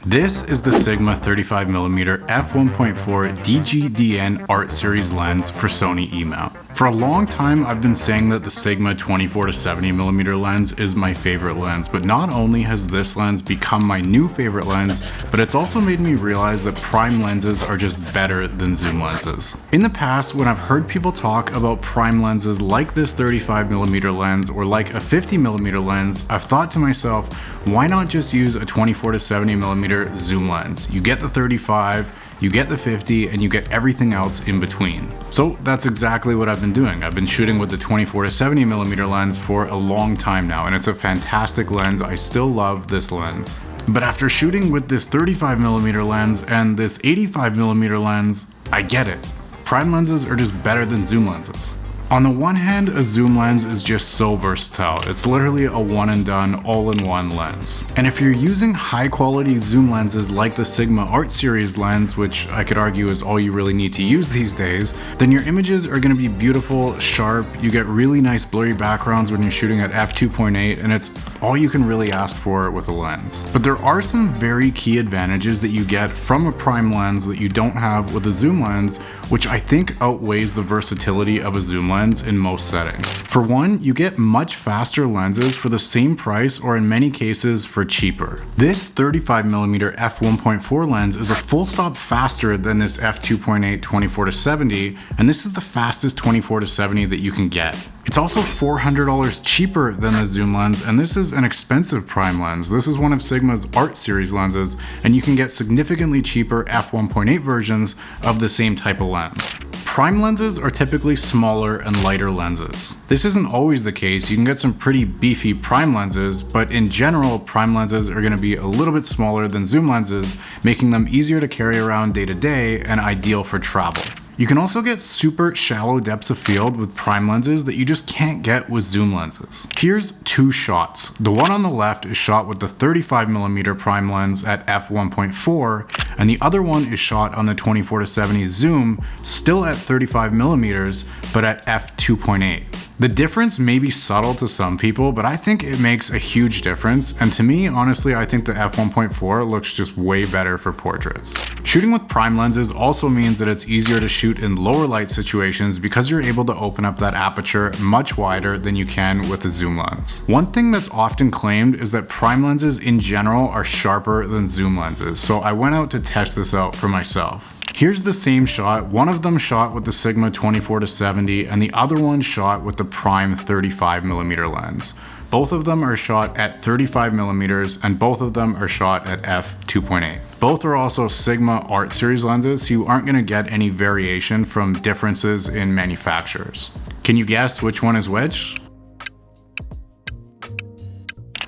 This is the Sigma 35mm f1.4 DGDN Art Series lens for Sony E-mount. For a long time, I've been saying that the Sigma 24-70mm lens is my favorite lens, but not only has this lens become my new favorite lens, but it's also made me realize that prime lenses are just better than zoom lenses. In the past, when I've heard people talk about prime lenses like this 35mm lens or like a 50mm lens, I've thought to myself, why not just use a 24-70mm zoom lens? You get the 35, you get the 50, and you get everything else in between. So that's exactly what I've been doing. I've been shooting with the 24-70mm lens for a long time now, and it's a fantastic lens. I still love this lens. But after shooting with this 35mm lens and this 85mm lens, I get it. Prime lenses are just better than zoom lenses. On the one hand, a zoom lens is just so versatile. It's literally a one and done, all-in-one lens. And if you're using high quality zoom lenses like the Sigma Art Series lens, which I could argue is all you really need to use these days, then your images are going to be beautiful, sharp, you get really nice blurry backgrounds when you're shooting at f2.8, and it's all you can really ask for with a lens. But there are some very key advantages that you get from a prime lens that you don't have with a zoom lens, which I think outweighs the versatility of a zoom lens in most settings. For one, you get much faster lenses for the same price, or in many cases for cheaper. This 35mm f1.4 lens is a full stop faster than this f2.8 24-70, and this is the fastest 24-70 that you can get. It's also $400 cheaper than the zoom lens, and this is an expensive prime lens. This is one of Sigma's Art Series lenses, and you can get significantly cheaper f1.8 versions of the same type of lens. Prime lenses are typically smaller and lighter lenses. This isn't always the case. You can get some pretty beefy prime lenses, but in general, prime lenses are going to be a little bit smaller than zoom lenses, making them easier to carry around day to day and ideal for travel. You can also get super shallow depths of field with prime lenses that you just can't get with zoom lenses. Here's two shots. The one on the left is shot with the 35mm prime lens at f1.4, and the other one is shot on the 24-70 zoom, still at 35mm, but at f2.8. The difference may be subtle to some people, but I think it makes a huge difference, and to me, honestly, I think the f1.4 looks just way better for portraits. Shooting with prime lenses also means that it's easier to shoot in lower light situations because you're able to open up that aperture much wider than you can with a zoom lens. One thing that's often claimed is that prime lenses in general are sharper than zoom lenses, so I went out to test this out for myself. Here's the same shot, one of them shot with the Sigma 24-70 and the other one shot with the prime 35mm lens. Both of them are shot at 35mm and both of them are shot at f2.8. Both are also Sigma Art Series lenses, so you aren't going to get any variation from differences in manufacturers. Can you guess which one is which?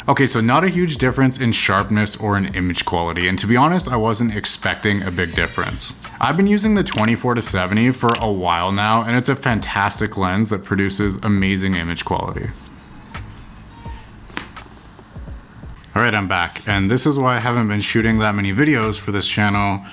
Okay, so not a huge difference in sharpness or in image quality, and to be honest, I wasn't expecting a big difference. I've been using the 24-70 for a while now, and it's a fantastic lens that produces amazing image quality. Alright, I'm back, and this is why I haven't been shooting that many videos for this channel.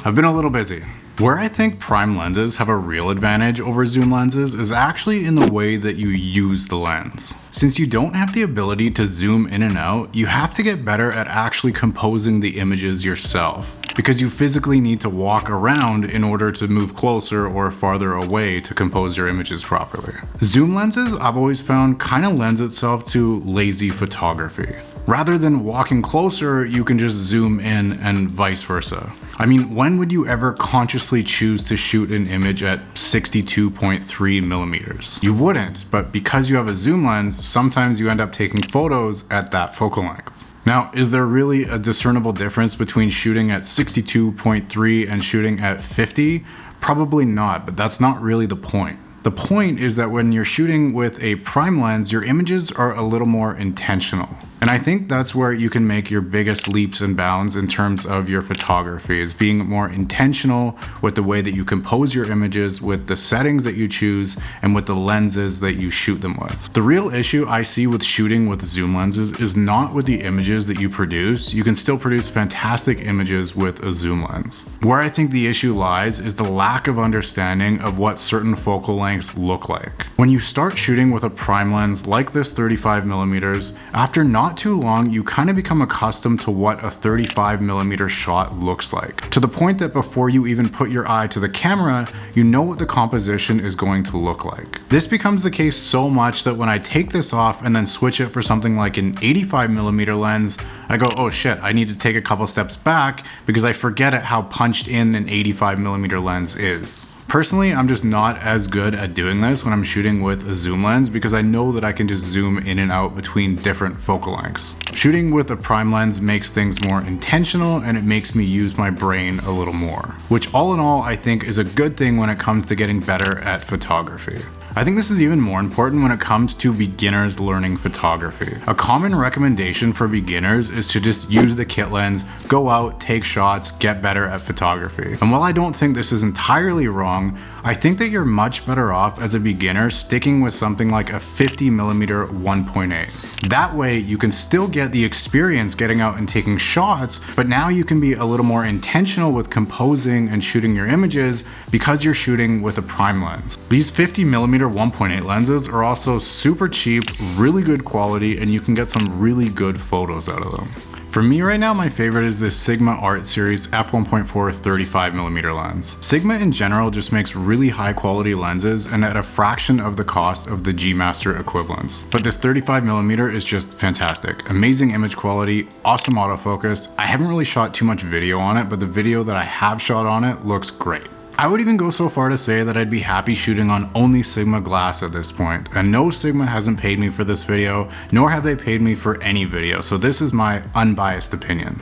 I've been a little busy. Where I think prime lenses have a real advantage over zoom lenses is actually in the way that you use the lens. Since you don't have the ability to zoom in and out, you have to get better at actually composing the images yourself, because you physically need to walk around in order to move closer or farther away to compose your images properly. Zoom lenses, I've always found, kind of lends itself to lazy photography. Rather than walking closer, you can just zoom in and vice versa. I mean, when would you ever consciously choose to shoot an image at 62.3mm? You wouldn't, but because you have a zoom lens, sometimes you end up taking photos at that focal length. Now, is there really a discernible difference between shooting at 62.3 and shooting at 50? Probably not, but that's not really the point. The point is that when you're shooting with a prime lens, your images are a little more intentional. And I think that's where you can make your biggest leaps and bounds in terms of your photography, is being more intentional with the way that you compose your images, with the settings that you choose, and with the lenses that you shoot them with. The real issue I see with shooting with zoom lenses is not with the images that you produce. You can still produce fantastic images with a zoom lens. Where I think the issue lies is the lack of understanding of what certain focal lengths look like. When you start shooting with a prime lens like this 35mm, after not not too long, you kind of become accustomed to what a 35mm shot looks like, to the point that before you even put your eye to the camera, you know what the composition is going to look like. This becomes the case so much that when I take this off and then switch it for something like an 85mm lens, I go, oh shit, I need to take a couple steps back because I forget at how punched in an 85mm lens is. Personally, I'm just not as good at doing this when I'm shooting with a zoom lens because I know that I can just zoom in and out between different focal lengths. Shooting with a prime lens makes things more intentional and it makes me use my brain a little more, which all in all I think is a good thing when it comes to getting better at photography. I think this is even more important when it comes to beginners learning photography. A common recommendation for beginners is to just use the kit lens, go out, take shots, get better at photography. And while I don't think this is entirely wrong, I think that you're much better off as a beginner sticking with something like a 50mm 1.8. That way you can still get the experience getting out and taking shots, but now you can be a little more intentional with composing and shooting your images because you're shooting with a prime lens. These 50mm 1.8 lenses are also super cheap, really good quality, and you can get some really good photos out of them. For me right now, my favorite is this Sigma Art Series f1.4 35mm lens. Sigma in general just makes really high quality lenses and at a fraction of the cost of the G Master equivalents. But this 35mm is just fantastic. Amazing image quality, awesome autofocus. I haven't really shot too much video on it, but the video that I have shot on it looks great. I would even go so far to say that I'd be happy shooting on only Sigma glass at this point, and no, Sigma hasn't paid me for this video, nor have they paid me for any video, so this is my unbiased opinion.